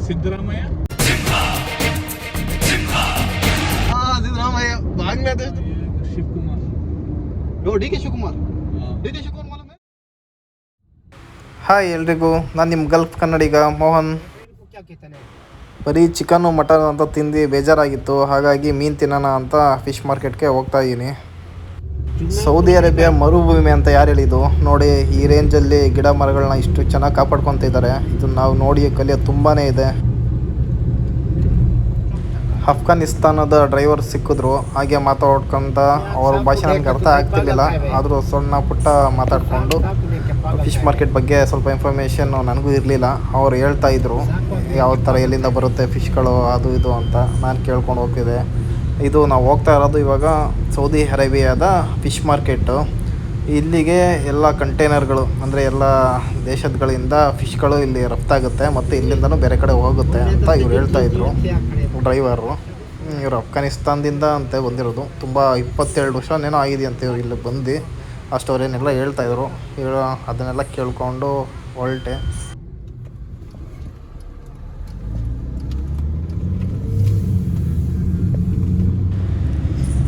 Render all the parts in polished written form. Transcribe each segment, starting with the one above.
Siddaramaiah Bangladesh Shivakumar D K Shivakumar hi ಎಲ್ರಿಗೂ, ನಾನು ನಿಮ್ಮ ಗಲ್ಫ್ ಕನ್ನಡಿಗ ಮೋಹನ್. ಬರೀ ಚಿಕನ್ನು ಮಟನ್ ಅಂತ ತಿಂದು ಬೇಜಾರಾಗಿತ್ತು, ಹಾಗಾಗಿ ಮೀನು ತಿನ್ನೋಣ ಅಂತ ಫಿಶ್ ಮಾರ್ಕೆಟ್ಗೆ ಹೋಗ್ತಾ ಇದ್ದೀನಿ. ಸೌದಿ ಅರೇಬಿಯಾ ಮರುಭೂಮಿ ಅಂತ ಯಾರು ಹೇಳಿದ್ದು? ನೋಡಿ, ಈ ರೇಂಜಲ್ಲಿ ಗಿಡ ಮರಗಳನ್ನ ಇಷ್ಟು ಚೆನ್ನಾಗಿ ಕಾಪಾಡ್ಕೊತ ಇದ್ದಾರೆ. ಇದನ್ನು ನಾವು ನೋಡಿ ಕಲಿಯೋದು ತುಂಬಾ ಇದೆ. ಅಫ್ಘಾನಿಸ್ತಾನದ ಡ್ರೈವರ್ ಸಿಕ್ಕಿದ್ರು, ಹಾಗೆ ಮಾತಾಡ್ಕೊಂತ ಅವ್ರ ಭಾಷೆ ನನಗೆ ಅರ್ಥ ಆಗ್ತಿರ್ಲಿಲ್ಲ. ಆದರೂ ಸಣ್ಣ ಪುಟ್ಟ ಮಾತಾಡಿಕೊಂಡು ಫಿಶ್ ಮಾರ್ಕೆಟ್ ಬಗ್ಗೆ ಸ್ವಲ್ಪ ಇನ್ಫಾರ್ಮೇಷನ್ ನನಗೂ ಇರಲಿಲ್ಲ. ಅವ್ರು ಹೇಳ್ತಾಯಿದ್ರು ಯಾವ ಥರ ಎಲ್ಲಿಂದ ಬರುತ್ತೆ ಫಿಶ್ಗಳು ಅದು ಇದು ಅಂತ. ನಾನು ಕೇಳ್ಕೊಂಡು ಹೋಗ್ತಿದ್ದೆ. ಇದು ನಾವು ಹೋಗ್ತಾ ಇರೋದು ಇವಾಗ ಸೌದಿ ಅರೇಬಿಯಾದ ಫಿಶ್ ಮಾರ್ಕೆಟು. ಇಲ್ಲಿಗೆ ಎಲ್ಲ ಕಂಟೈನರ್ಗಳು ಅಂದರೆ ಎಲ್ಲ ದೇಶಗಳಿಂದ ಫಿಶ್ಗಳು ಇಲ್ಲಿ ರಫ್ತಾಗುತ್ತೆ ಮತ್ತು ಇಲ್ಲಿಂದನೂ ಬೇರೆ ಕಡೆ ಹೋಗುತ್ತೆ ಅಂತ ಇವ್ರು ಹೇಳ್ತಾಯಿದ್ರು ಡ್ರೈವರು. ಇವರು ಅಫ್ಘಾನಿಸ್ತಾನದಿಂದ ಅಂತ ಬಂದಿರೋದು. ತುಂಬ 22 ವರ್ಷನೇನೋ ಆಗಿದೆ ಅಂತ ಇವ್ರು ಇಲ್ಲಿ ಬಂದು ಆ ಸ್ಟೋರಿಯನ್ನೆಲ್ಲ ಹೇಳ್ತಾಯಿದ್ರು. ಅದನ್ನೆಲ್ಲ ಕೇಳಿಕೊಂಡು ಹೊರಟೆ.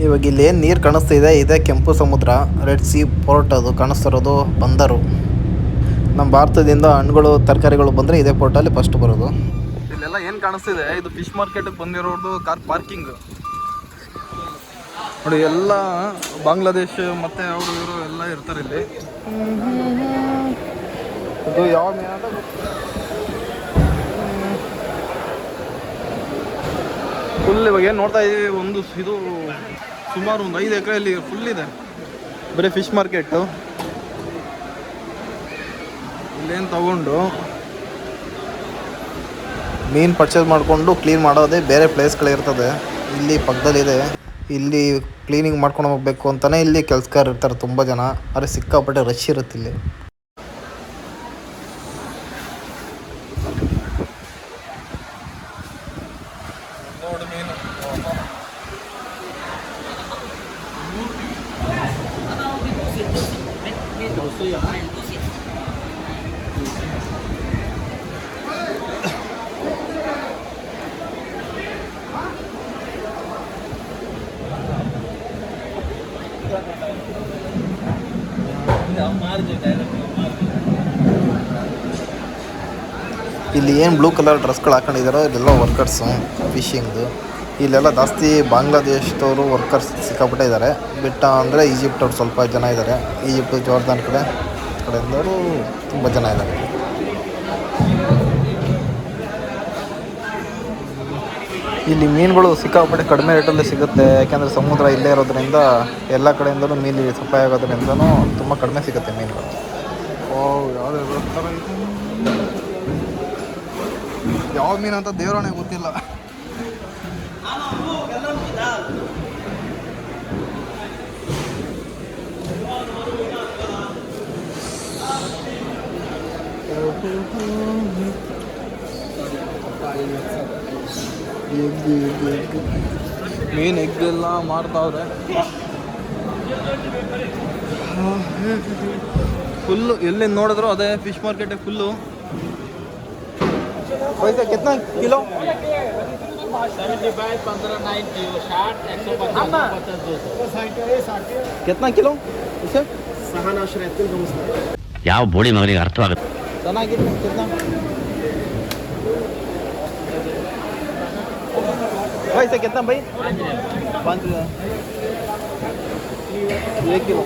ಇವಾಗ ಇಲ್ಲಿ ಏನು ನೀರು ಕಾಣಿಸ್ತಿದೆ, ಇದೇ ಕೆಂಪು ಸಮುದ್ರ, ರೆಡ್ ಸೀ ಪೋರ್ಟ್. ಅದು ಕಾಣಿಸ್ತಿರೋದು ಬಂದರು. ನಮ್ಮ ಭಾರತದಿಂದ ಹಣ್ಣುಗಳು ತರಕಾರಿಗಳು ಬಂದರೆ ಇದೇ ಪೋರ್ಟಲ್ಲಿ ಫಸ್ಟ್ ಬರೋದು. ಇಲ್ಲೆಲ್ಲ ಏನು ಕಾಣಿಸ್ತಿದೆ, ಇದು ಫಿಶ್ ಮಾರ್ಕೆಟಿಗೆ ಬಂದಿರೋದು ಕಾರ್ ಪಾರ್ಕಿಂಗ್ ನೋಡಿ. ಎಲ್ಲ ಬಾಂಗ್ಲಾದೇಶ ಮತ್ತು ಅವರು ಇವರು ಎಲ್ಲ ಇರ್ತಾರೆ ಇಲ್ಲಿ. ಇದು ಯಾವ ಮೀನಾದ ಫುಲ್ ಇವಾಗ ಏನು ನೋಡ್ತಾ ಇದ್ದೀವಿ, ಇದು ಸುಮಾರು 5 ಎಕರೆಯಲ್ಲಿ ಫುಲ್ ಇದೆ ಬರೀ ಫಿಶ್ ಮಾರ್ಕೆಟು. ಇಲ್ಲೇನು ತಗೊಂಡು ಮೀನು ಪರ್ಚೇಸ್ ಮಾಡಿಕೊಂಡು ಕ್ಲೀನ್ ಮಾಡೋದೇ ಬೇರೆ ಪ್ಲೇಸ್ಗಳಿರ್ತದೆ. ಇಲ್ಲಿ ಪಕ್ಕದಲ್ಲಿದೆ. ಇಲ್ಲಿ ಕ್ಲೀನಿಂಗ್ ಮಾಡ್ಕೊಂಡು ಹೋಗಬೇಕು ಅಂತಲೇ ಇಲ್ಲಿ ಕೆಲಸಗಾರ ಇರ್ತಾರೆ ತುಂಬ ಜನ. ಆದರೆ ಸಿಕ್ಕಾಪಟ್ಟೆ ರಶ್ ಇರುತ್ತೆ ಇಲ್ಲಿ. ಇಲ್ಲಿ ಏನು ಬ್ಲೂ ಕಲರ್ ಡ್ರೆಸ್ಗಳು ಹಾಕೊಂಡಿದ್ದಾರೋ ಇದೆಲ್ಲ ವರ್ಕರ್ಸು ಫಿಶಿಂಗ್ದು. ಇಲ್ಲೆಲ್ಲ ಜಾಸ್ತಿ ಬಾಂಗ್ಲಾದೇಶದವರು ವರ್ಕರ್ಸ್ ಸಿಕ್ಕಾಪಟ್ಟೆ ಇದ್ದಾರೆ. ಬಿಟ್ಟ ಅಂದರೆ ಈಜಿಪ್ಟವ್ರು ಸ್ವಲ್ಪ ಜನ ಇದ್ದಾರೆ. ಈಜಿಪ್ಟು, ಜೋರ್ದಾನ್ ಕಡೆಯಿಂದವರು ತುಂಬ ಜನ ಇದ್ದಾರೆ. ಇಲ್ಲಿ ಮೀನುಗಳು ಸಿಕ್ಕಾಪಟ್ಟೆ ಕಡಿಮೆ ರೇಟಲ್ಲಿ ಸಿಗುತ್ತೆ. ಯಾಕೆಂದರೆ ಸಮುದ್ರ ಇಲ್ಲೇ ಇರೋದ್ರಿಂದ ಎಲ್ಲ ಕಡೆಯಿಂದಲೂ ಮೀನು ಸಪ್ಲೈ ಆಗೋದ್ರಿಂದನೂ ತುಂಬ ಕಡಿಮೆ ಸಿಗುತ್ತೆ ಮೀನುಗಳು. ಯಾವ ಮೀನು ಅಂತ ದೇವರಾಣೆ ಗೊತ್ತಿಲ್ಲ. ಮೀನು ಎಗ್ಗೆಲ್ಲ ಮಾರ್ತಾವ್ರೆ ಫುಲ್ಲು. ಎಲ್ಲಿ ನೋಡಿದ್ರು ಅದೇ ಫಿಶ್ ಮಾರ್ಕೆಟ್ ಫುಲ್ಲು. पैसा कितना किलो? 75, 15, 90, 60, 150, कितना किलो इसे? ಯಾವ ಬೋಡಿ ಮಗನಿಗೆ ಅರ್ಥವಾಗುತ್ತೆ. ಚೆನ್ನಾಗಿದೆ. कितना पैसा कितना भाई? 5 1 किलो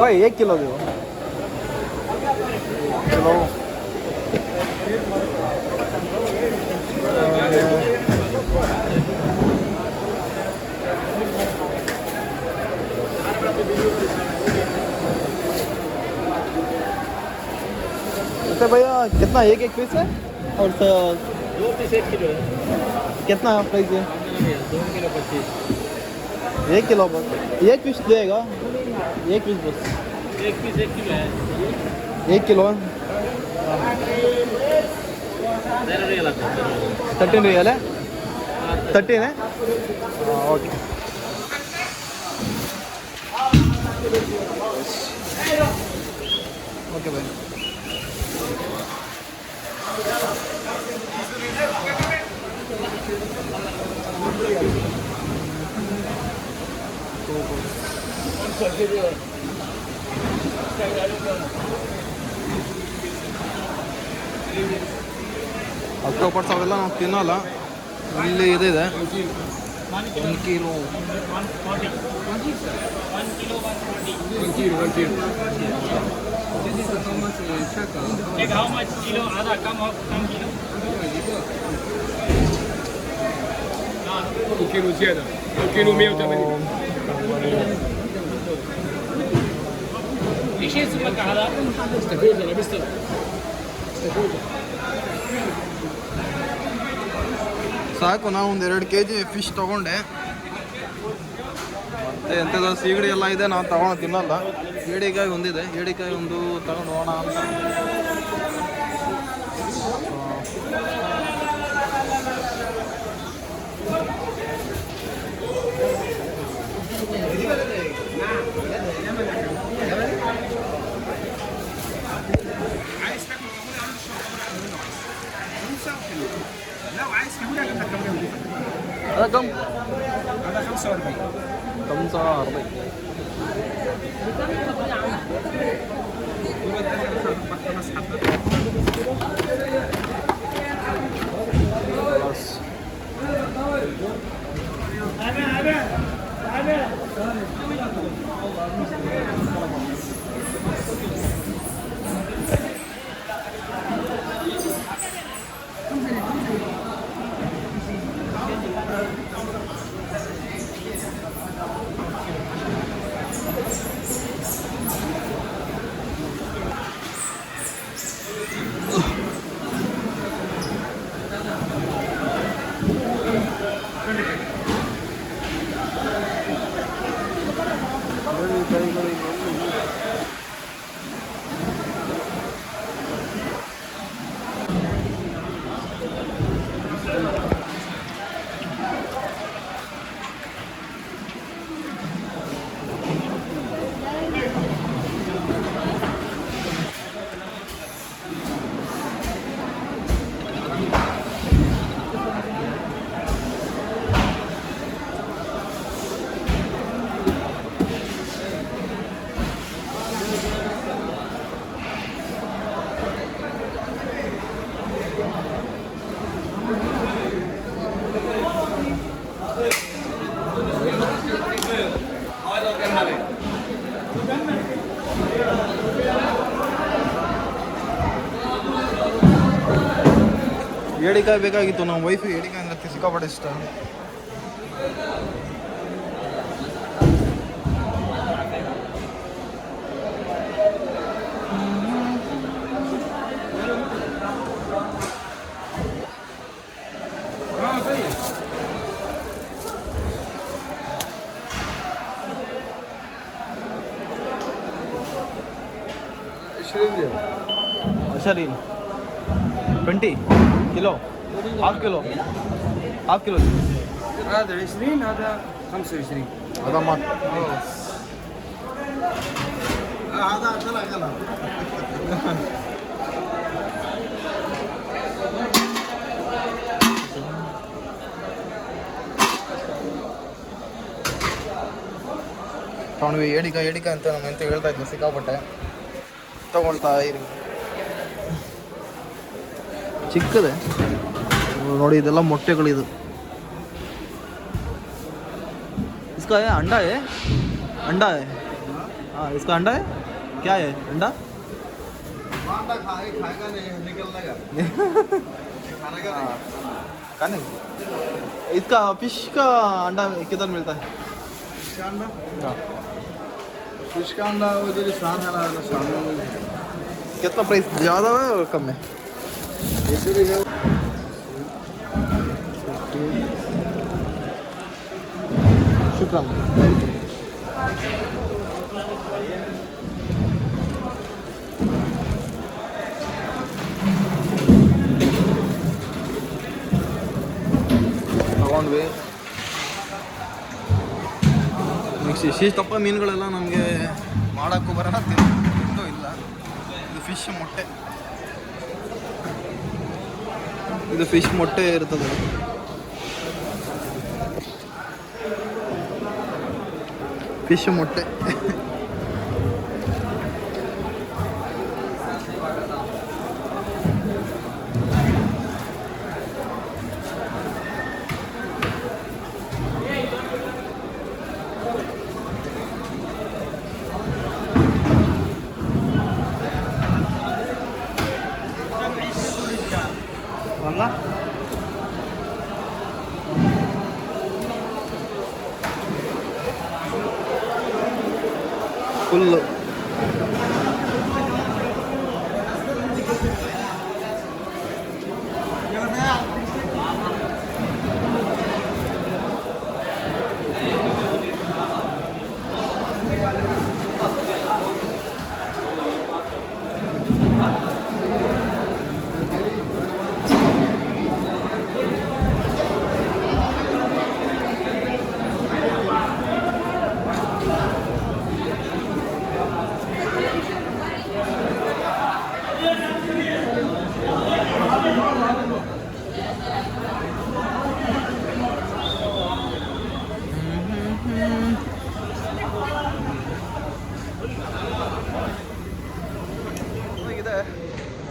भाई, 1 किलो दो किलो. अच्छा भैया, कितना एक पीस है? और 2 पीस 1 किलो है. कितना प्राइस है? 2 किलो 25. 1 किलो बस. 1 पीस देगा? 1 पीस बस. 1 पीस 1 किलो है. 1 किलो है. 13 रियल है. 13 है. ओके. ओके भाई. ಅಕ್ಟೋಪಸ್ ಅವೆಲ್ಲ ನಾವು ತಿನ್ನಲ್ಲ. ಇಲ್ಲಿ ಇದೆ 1 kilo. 1 kilo 140. Take how much kilo? Ada come kilo. 1 كيلو زيادة 1 كيلو 180. ايش اسمك هذا؟ استفوزة لبست استفوزة. ಸಾಕು. ನಾವು ಒಂದು 2 kg ಫಿಶ್ ತೊಗೊಂಡೆ. ಮತ್ತು ಎಂಥದ್ದು ಸೀಗಡಿ ಎಲ್ಲ ಇದೆ, ನಾವು ತಗೊಂಡು ತಿನ್ನಲ್ಲ. ಏಡಿಕಾಯಿ ಒಂದಿದೆ, ಏಡಿಕಾಯಿ ಒಂದು ತಗೊಂಡು ಹೋಗೋಣ ಅಂತ. هذا كم؟ هذا 45. 45. خلاص. ಏಡಿಕಾಯಿ ಬೇಕಾಗಿತ್ತು. ನಮ್ಮ ವೈಫು ಏಡಿಕಾಯಿ ಅಂದರೆ ಸಿಕ್ಕಾಪಟ್ಟೆ ಇಷ್ಟ. ಸರಿ 20 كيلو هاف كيلو هذا 20 هذا 25. هذا ما هذا غلا ತಗೊಂಡ್ವಿ. ಏಡಿಕಾಯಿ ಅಂತ ನಮ್ಮ ಅಂತ ಹೇಳ್ತಾ ಇದ್ವಿ, ಸಿಕ್ಕಾಪಟ್ಟೆ ತಗೊಳ್ತಾ ಇರಿ. ಚಿಕ್ಕದೆ ನೋಡಿ, ಇದೆಲ್ಲ ಮೊಟ್ಟೆಗಳಿದು. इसका है अंडा है हाँ, इसका अंडा है. क्या है अंडा? खाएगा नहीं, निकल लगा खाने इसका फिश का अंडा किधर मिलता है? हाँ. फिश का अंडा उधर सामने कितना प्राइस ज़्यादा है और कम है? ऐसे भी है. शुक्रान. ತಗೊಂಡ್ವಿ. ನೆಕ್ಸ್ಟ್ ಇಷ್ಟಪ್ಪ ಮೀನುಗಳೆಲ್ಲ ನಮಗೆ ಮಾಡೋಕ್ಕೂ ಬರೋಣ, ತಿನ್ನೋದು ಇಲ್ಲ. ಇದು ಫಿಶ್ ಮೊಟ್ಟೆ, ಇದು ಫಿಶ್ ಮೊಟ್ಟೆ ಇರ್ತದೆ. ಫಿಶ್ ಮೊಟ್ಟೆ ಫುಲ್ಲು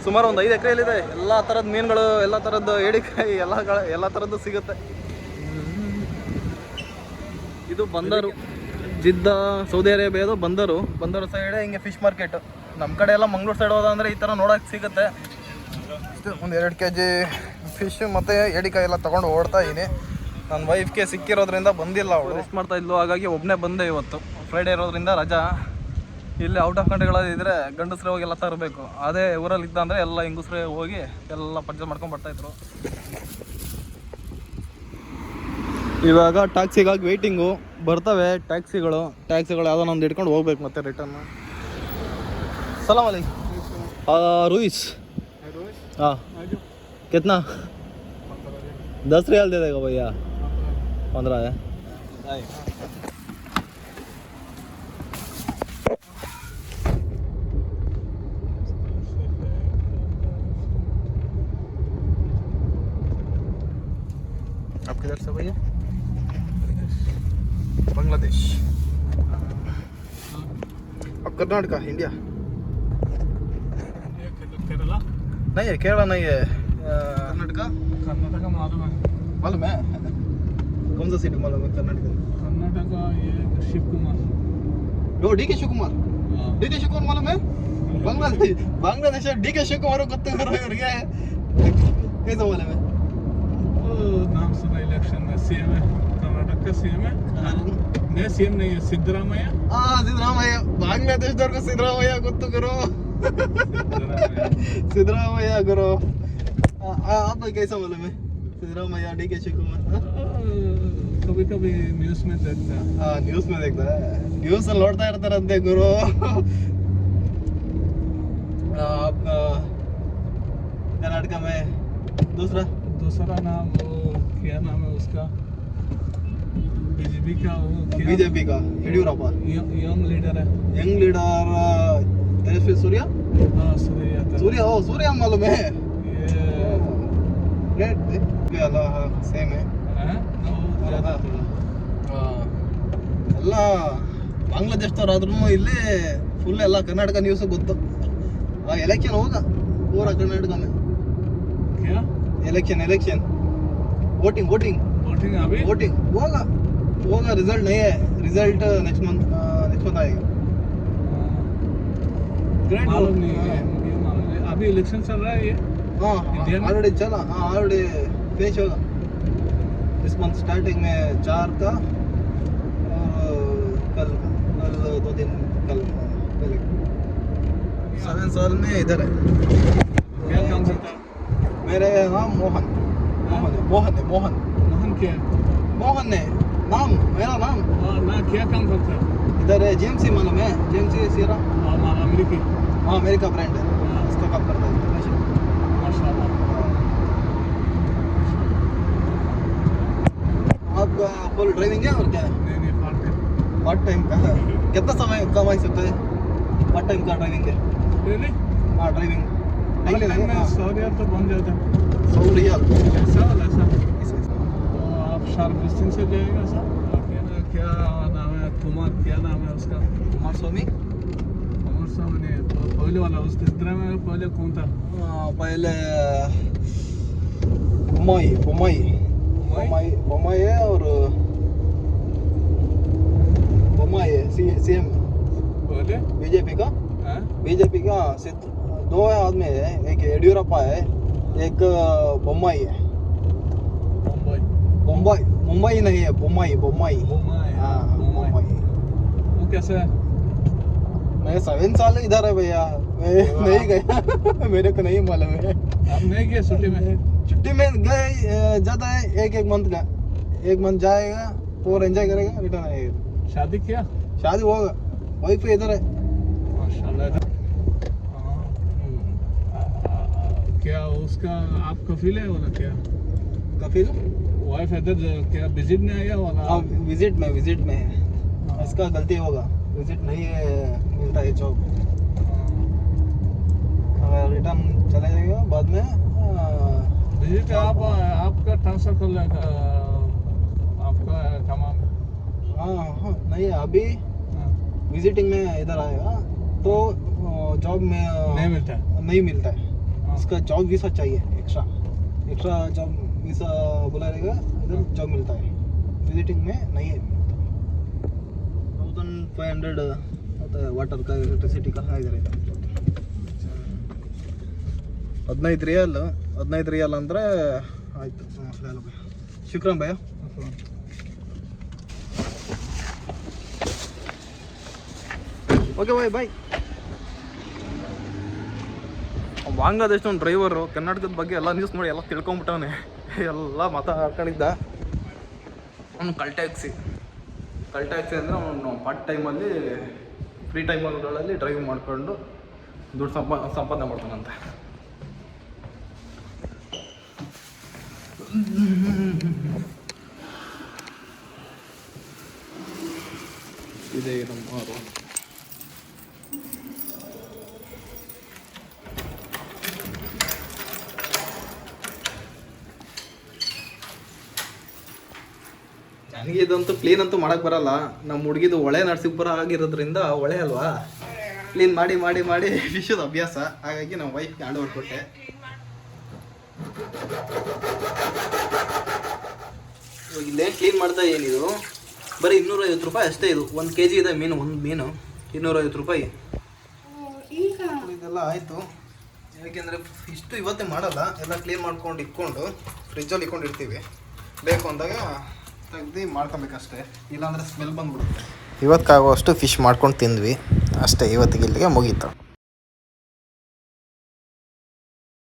ಸುಮಾರು ಒಂದು 5 ಎಕರೆಯಲ್ಲಿದೆ. ಎಲ್ಲ ಥರದ ಮೀನುಗಳು, ಎಲ್ಲ ಥರದ್ದು ಏಡಿಕಾಯಿ, ಎಲ್ಲ ಥರದ್ದು ಸಿಗುತ್ತೆ. ಇದು ಬಂದರು, ಜಿದ್ದಾ, ಸೌದಿ ಅರೇಬಿಯಾದು ಬಂದರು ಸೈಡ್ ಹಿಂಗೆ ಫಿಶ್ ಮಾರ್ಕೆಟ್. ನಮ್ಮ ಕಡೆ ಎಲ್ಲ ಮಂಗ್ಳೂರು ಸೈಡ್ ಹೋದಂದರೆ ಈ ಥರ ನೋಡೋಕೆ ಸಿಗುತ್ತೆ. ಒಂದು 2 kg ಫಿಶ್ ಮತ್ತು ಏಡಿಕಾಯಿ ಎಲ್ಲ ತೊಗೊಂಡು ಓಡ್ತಾ ಇದ್ದೀನಿ. ನನ್ನ ವೈಫ್ಗೆ ಸಿಕ್ಕಿರೋದ್ರಿಂದ ಬಂದಿಲ್ಲ, ಅವಳು ರೆಸ್ಟ್ ಮಾಡ್ತಾ ಇದ್ಲು. ಹಾಗಾಗಿ ಒಬ್ಬನೇ ಬಂದೆ. ಇವತ್ತು ಫ್ರೈಡೇ ಇರೋದ್ರಿಂದ ರಜಾ. ಇಲ್ಲಿ ಔಟ್ ಆಫ್ ಕಂಟ್ರಿಗಳಲ್ಲಿ ಇದ್ದರೆ ಗಂಡಸ್ರೆ ಹೋಗಿ ಎಲ್ಲ ತರಬೇಕು. ಅದೇ ಊರಲ್ಲಿ ಇದ್ದ ಅಂದರೆ ಎಲ್ಲ ಹೆಂಗಸ್ರೆ ಹೋಗಿ ಎಲ್ಲ ಪರ್ಚೇಸ್ ಮಾಡ್ಕೊಂಡು ಬರ್ತಾಯಿದ್ರು. ಇವಾಗ ಟ್ಯಾಕ್ಸಿಗಾಗಿ ವೆಯ್ಟಿಂಗು. ಬರ್ತವೆ ಟ್ಯಾಕ್ಸಿಗಳು ಯಾವುದೋ ನಮ್ದು ಹಿಡ್ಕೊಂಡು ಹೋಗ್ಬೇಕು ಮತ್ತೆ ರಿಟರ್ನ್. ಸಲಾಮ್ ಅಲೈಕ್ रूइस हाँ कितना 10 रियाल दे देगा भैया 15 है आप किधर से भैया बांग्लादेश अब कर्नाटका इंडिया केरला नहीं है केरला नहीं है कर्नाटका मालूम है कौन सा सिटी मालूम है कर्नाटका ये शिव कुमार वो डीके शिव कुमार मालूम है बांग्लादेश डीके शिव कुमार ಗೊತ್ತಿರೋ ಇವರಿಗೆ कैसे मालूम है नाम सुना इलेक्शन में सीएम है कर्नाटक का सीएम है नहीं सीएम नहीं है सिद्धरामಯ್ಯ ಸಿದ್ದರಾಮಯ್ಯ ಬಾಂಗ್ಲಾದೇಶದವ್ರಿಗೂ ಸಿದ್ದರಾಮಯ್ಯ ಗೊತ್ತು ಗುರು सिद्धरामಯ್ಯ गुरु आप कैसा मालूम है सिद्धरामಯ್ಯ डीके शिव कुमार कभी कभी न्यूज में देखता हाँ न्यूज में देखता है न्यूज ನೋಡ್ತಾ ಇರ್ತಾರಂತೆ गुरु आप कर्नाटक में दूसरा नाम वो क्या नाम है उसका बीजेपी का येडियूरप्पा यंग लीडर है तेजस्वी सूर्या सूर्या मालूम है सेम है ಎಲ್ಲ ಬಾಂಗ್ಲಾದೇಶದವ್ರಾದ್ರೂ ಇಲ್ಲೇ ಫುಲ್ ಎಲ್ಲ ಕರ್ನಾಟಕ ನ್ಯೂಸ್ ಗೊತ್ತು ಎಲೆಕ್ಷನ್ ಹೋಗ पूरा कर्नाटक में क्या इलेक्शन वोटिंग होगा रिजल्ट नहीं है रिजल्ट नेक्स्ट मंथ आएगा मालूम नहीं है अभी इलेक्शन चल रहा है ये हाँ ऑलरेडी फिनिश होगा इस मंथ स्टार्टिंग में 4 का और कल 2 दिन कल पहले 7 साल में इधर है क्या काम करता है मेरे नाम मोहन क्या मोहन है नाम मेरा नाम ना क्या काम करता है इधर है जेएमसी मालूम है जेएमसी सीरा अमेरिकी हाँ अमेरिका ब्रांड है इसका काम करता है माशाल्लाह आपका फुल ड्राइविंग है और क्या है नहीं पार्ट टाइम का है कितना समय कमा सकते हैं पार्ट टाइम का ड्राइविंग है रियली हाँ ड्राइविंग में 100 रियाल तो बन जाता है 100 रियाल ऐसा तो आप शार्प डिस्टेंस से जाएगा सर क्या नाम है क्या नाम है उसका कुमार स्वामी नहीं तो पहले वाला उस तीसरा में पहले कौन था पहले बोमाई है और बोमाई है सीएम पहले बीजेपी का सिर्फ 2 आदमी है एक येडियूरप्पा है एक बम्बई है, मुंबई मुंबई मुंबई नहीं है, बम्बई बम्बई। मुंबई हाँ मुंबई बम्बई। वो कैसे है? मैं 7 साल इधर है भैया, मैं नहीं गया मेरे को नहीं मालूम है। आप नहीं गए छुट्टी में? छुट्टी में गए जाता है एक मंथ का, 1 मंथ जाएगा और एंजॉय करेगा, रिटर्न आएगा। शादी किया? शादी होगा, वाइफ इधर है। माशाल्लाह। हाँ। क्या उसका आप कफील है वाला क्या? कफिल वाइफ इधर क्या विजिट में आया वाला? हाँ विजिट में है। इसका गलती होगा, विजिट नहीं है, मिलता है जॉब। अगर रिटर्न चले जाएगा बाद में विजिट आपका ट्रांसफर कर लेगा आपका तमाम। हाँ नहीं अभी विजिटिंग में इधर आएगा तो जॉब में नहीं मिलता है। नहीं मिलता है। इसका जॉब वीसा चाहिए, एक्स्ट्रा जॉब वीसा बुलाएगा, इधर जॉब मिलता है, विजिटिंग में नहीं है। 1500 होता है वाटर का, इलेक्ट्रिसिटी का इधर ಇದೆ 15 ರಿಯಾಲ್ ಅಂದರೆ ಆಯಿತು। ಶುಕ್ರನ್ ಭಯ್ಯ। ಓಕೆ ಬಾಯ್ ಬಾಂಗ್ಲಾದೇಶ ಒಂದು ಡ್ರೈವರು ಕರ್ನಾಟಕದ ಬಗ್ಗೆ ಎಲ್ಲ ನ್ಯೂಸ್ ನೋಡಿ ಎಲ್ಲ ತಿಳ್ಕೊಂಬಿಟ್ಟವನೆ, ಎಲ್ಲ ಮಾತಾಡ್ಕೊಂಡಿದ್ದ। ಅವನು ಕಲ್ ಟ್ಯಾಕ್ಸಿ ಅಂದರೆ ಅವನು ಪಾರ್ಟ್ ಟೈಮಲ್ಲಿ ಫ್ರೀ ಟೈಮಲ್ಲಿ ಡ್ರೈವ್ ಮಾಡಿಕೊಂಡು ದುಡ್ಡು ಸಂಪಾದನೆ ಮಾಡ್ತಾನಂತೆ। ಇದೇ ನಮ್ಮ ರೋಡ್। ನನಗೆ ಇದಂತೂ ಕ್ಲೀನ್ ಅಂತೂ ಮಾಡಕ್ಕೆ ಬರಲ್ಲ, ನಮ್ಮ ಹುಡುಗಿದು ಹೊಳೆ ನರಸೀಪುರ ಆಗಿರೋದ್ರಿಂದ ಹೊಳೆ ಅಲ್ವಾ, ಕ್ಲೀನ್ ಮಾಡಿ ಮಾಡಿ ಮಾಡಿ ಫಿಶದ ಅಭ್ಯಾಸ, ಹಾಗಾಗಿ ನಮ್ಮ ವೈಫ್ಗೆ ಹ್ಯಾಂಡ್ ಓವರ್ ಕೊಟ್ಟೆ। ಇವಾಗ ಇಲ್ಲೇನು ಕ್ಲೀನ್ ಮಾಡ್ತಾ ಏನಿದು ಬರೀ 250 ರೂಪಾಯಿ ಅಷ್ಟೇ, ಇದು 1 kg ಇದೆ ಮೀನು, ಒಂದು ಮೀನು 250 ರೂಪಾಯಿ। ಇದೆಲ್ಲ ಆಯಿತು, ಯಾಕೆಂದರೆ ಇಷ್ಟು ಇವತ್ತೇ ಮಾಡಲ್ಲ, ಎಲ್ಲ ಕ್ಲೀನ್ ಮಾಡ್ಕೊಂಡು ಇಟ್ಕೊಂಡು ಫ್ರಿಜ್ಜಲ್ಲಿ ಇಟ್ಕೊಂಡಿರ್ತೀವಿ, ಬೇಕು ಅಂದಾಗ ತೆಗ್ದು ಮಾಡ್ಕೊಬೇಕಷ್ಟೇ, ಇಲ್ಲಾಂದರೆ ಸ್ಮೆಲ್ ಬಂದ್ಬಿಡುತ್ತೆ। ಇವತ್ತಿಗಾಗುವಷ್ಟು ಫಿಶ್ ಮಾಡ್ಕೊಂಡು ತಿಂದ್ವಿ ಅಷ್ಟೇ, ಇವತ್ತಿಗೆ ಇಲ್ಲಿಗೆ ಮುಗೀತು।